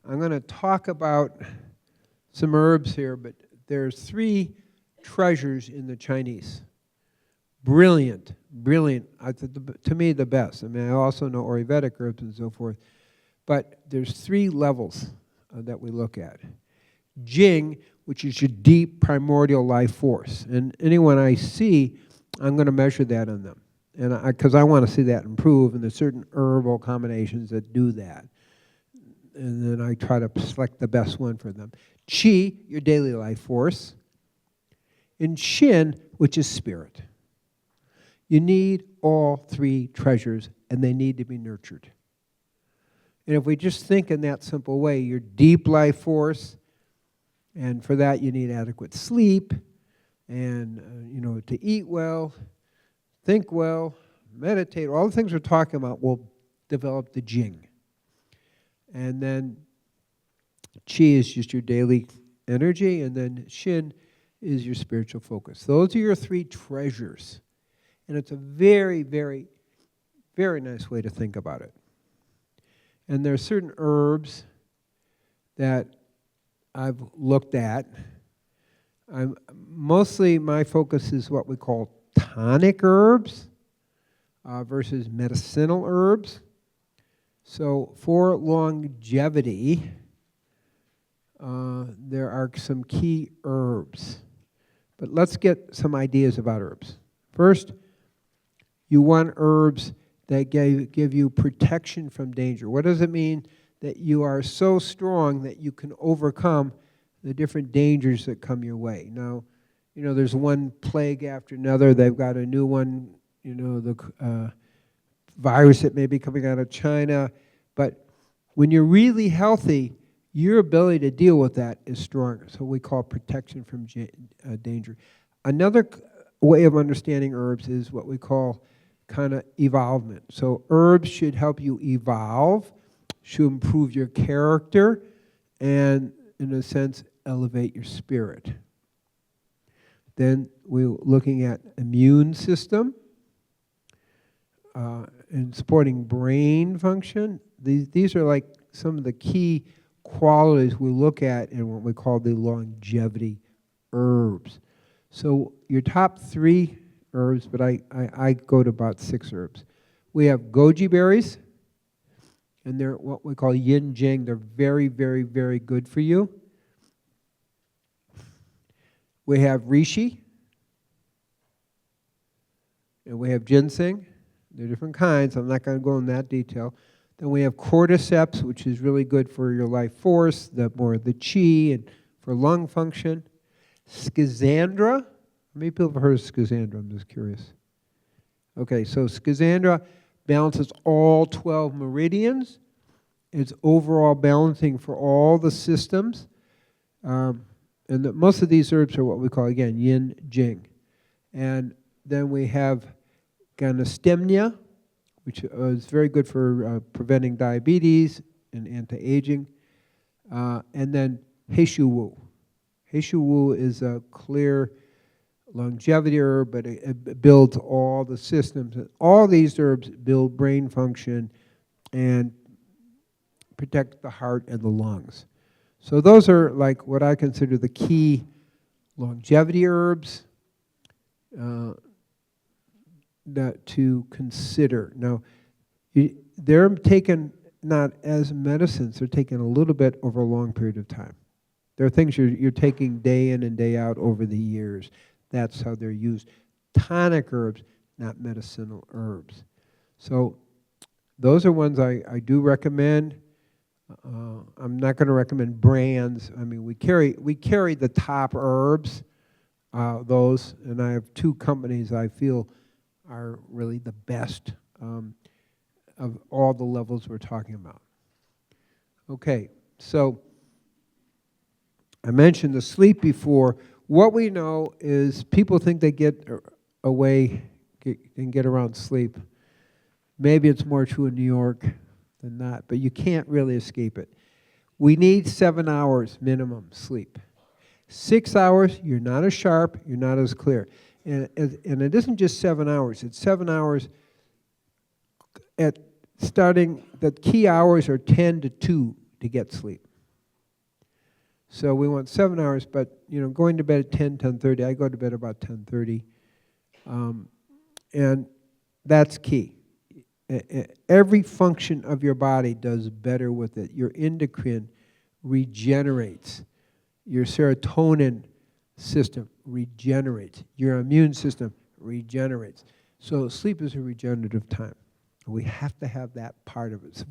I'm going to talk about some herbs here, but there's 3 treasures in the Chinese. Brilliant, brilliant. To me, the best. I mean, I also know Ayurvedic herbs and so forth. But there's 3 levels that we look at. Jing, which is your deep primordial life force. And anyone I see, I'm going to measure that on them. And because I want to see that improve, and there's certain herbal combinations that do that. And then I try to select the best one for them. Qi, your daily life force. And Xin, which is spirit. You need all 3 treasures, and they need to be nurtured. And if we just think in that simple way, your deep life force, and for that you need adequate sleep, and to eat well, think well, meditate, all the things we're talking about will develop the Jing. And then Qi is just your daily energy, and then Xin is your spiritual focus. Those are your 3 treasures. And it's a very, very, very nice way to think about it. And there are certain herbs that I've looked at. Mostly my focus is what we call tonic herbs versus medicinal herbs. So for longevity, there are some key herbs. But let's get some ideas about herbs. First, you want herbs that give you protection from danger. What does it mean? That you are so strong that you can overcome the different dangers that come your way. Now, there's one plague after another. They've got a new one, the virus that may be coming out of China. But when you're really healthy, your ability to deal with that is stronger. So we call protection from danger. Another way of understanding herbs is what we call kind of evolvement. So herbs should help you evolve, should improve your character, and in a sense, elevate your spirit. Then we're looking at immune system and supporting brain function. These are like some of the key qualities we look at in what we call the longevity herbs. So your top 3 herbs, but I go to about 6 herbs. We have goji berries, and they're what we call yin jing. They're very, very, very good for you. We have reishi, and we have ginseng. They're different kinds. I'm not going to go in that detail. Then we have cordyceps, which is really good for your life force, the qi, and for lung function. Schizandra. How many people have heard of schizandra? I'm just curious. Okay, so schizandra balances all 12 meridians. It's overall balancing for all the systems. And most of these herbs are what we call, again, yin, jing. And then we have Ganastemnia, which is very good for preventing diabetes and anti-aging. And then Heishu Wu. Heishu Wu is a clear longevity herb, but it builds all the systems. All these herbs build brain function and protect the heart and the lungs. So those are like what I consider the key longevity herbs that to consider. Now, they're taken not as medicines, they're taken a little bit over a long period of time. There are things you're taking day in and day out over the years. That's how they're used. Tonic herbs, not medicinal herbs. So those are ones I do recommend. I'm not going to recommend brands. I mean, we carry the top herbs, those, and I have 2 companies I feel are really the best of all the levels we're talking about. Okay, so I mentioned the sleep before. What we know is people think they get away and get around sleep. Maybe it's more true in New York than not, but you can't really escape it. We need 7 hours minimum sleep. 6 hours, you're not as sharp, you're not as clear. And it isn't just 7 hours, it's 7 hours at starting, the key hours are 10 to 2 to get sleep. So we want 7 hours, but going to bed at 10:30. I go to bed about 10:30, and that's key. Every function of your body does better with it. Your endocrine regenerates. Your serotonin system regenerates. Your immune system regenerates. So sleep is a regenerative time. We have to have that part of it. So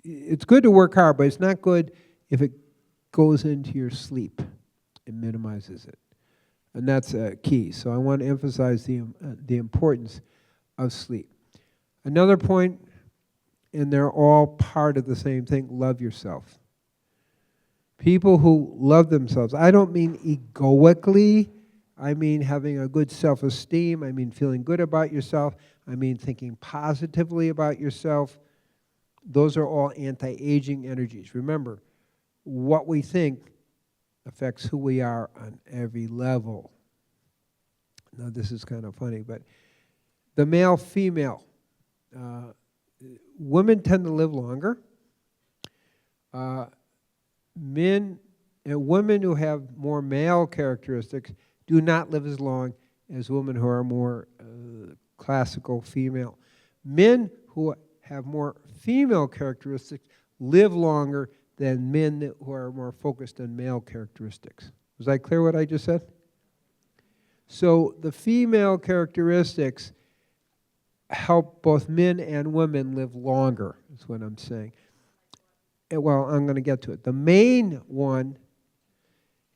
it's good to work hard, but it's not good if it goes into your sleep. It minimizes it. And that's key. So I want to emphasize the importance of sleep. Another point, and they're all part of the same thing, love yourself. People who love themselves, I don't mean egoically, I mean having a good self-esteem, I mean feeling good about yourself, I mean thinking positively about yourself. Those are all anti-aging energies. Remember, what we think affects who we are on every level. Now this is kind of funny, but the male-female, women tend to live longer. Women who have more male characteristics do not live as long as women who are more classical female. Men who have more female characteristics live longer than men who are more focused on male characteristics. Was that clear what I just said? So the female characteristics help both men and women live longer, is what I'm saying. Well, I'm going to get to it. The main one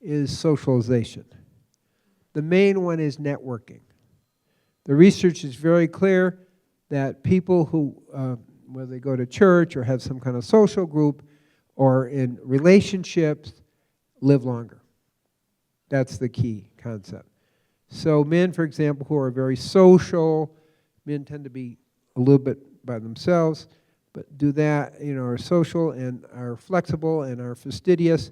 is socialization. The main one is networking. The research is very clear that people who, whether they go to church or have some kind of social group or in relationships, live longer. That's the key concept. So men, for example, who are very social, men tend to be a little bit by themselves, but do that, are social and are flexible and are fastidious.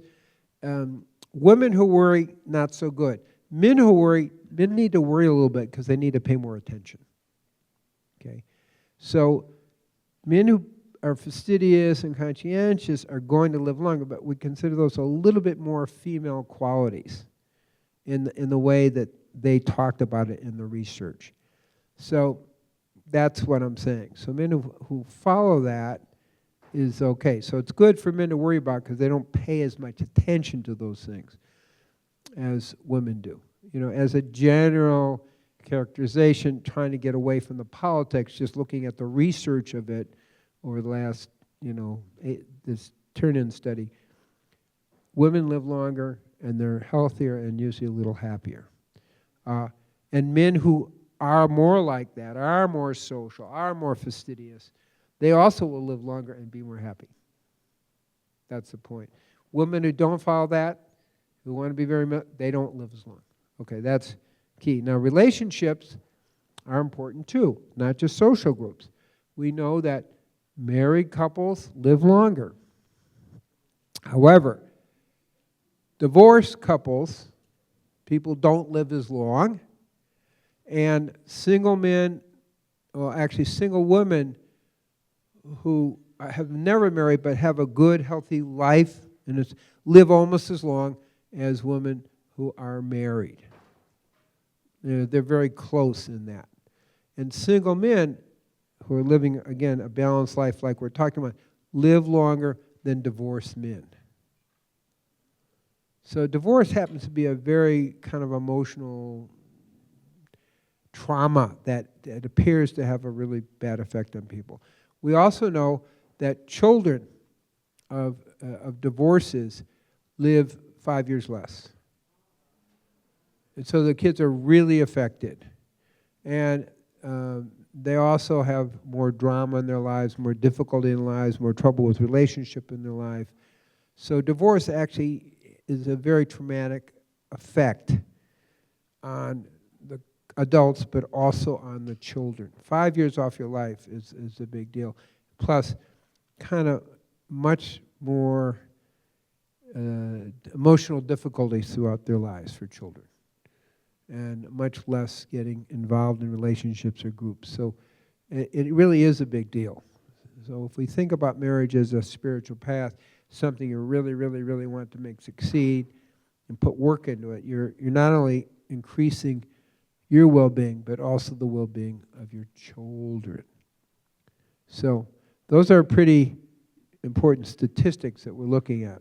Women who worry, not so good. Men need to worry a little bit because they need to pay more attention. Okay, so men who are fastidious and conscientious are going to live longer, but we consider those a little bit more female qualities in the way that they talked about it in the research. So that's what I'm saying. So men who follow that is okay. So it's good for men to worry about because they don't pay as much attention to those things as women do. As a general characterization, trying to get away from the politics, just looking at the research of it over the last, this turn-in study, women live longer and they're healthier and usually a little happier. And men who are more like that, are more social, are more fastidious, they also will live longer and be more happy. That's the point. Women who don't follow that, who want to be they don't live as long. Okay, that's key. Now, relationships are important too, not just social groups. We know that married couples live longer. However, divorced couples, people don't live as long, and single men, well, actually single women who have never married but have a good, healthy life and live almost as long as women who are married. They're very close in that. And single men who are living, again, a balanced life like we're talking about, live longer than divorced men. So divorce happens to be a very kind of emotional trauma that appears to have a really bad effect on people. We also know that children of divorces live 5 years less. And so the kids are really affected. And they also have more drama in their lives, more difficulty in their lives, more trouble with relationship in their life. So divorce actually is a very traumatic effect on the adults, but also on the children. 5 years off your life is a big deal. Plus, kind of much more emotional difficulties throughout their lives for children, and much less getting involved in relationships or groups. So it really is a big deal. So if we think about marriage as a spiritual path, something you really, really, really want to make succeed and put work into it, you're not only increasing your well-being, but also the well-being of your children. So those are pretty important statistics that we're looking at.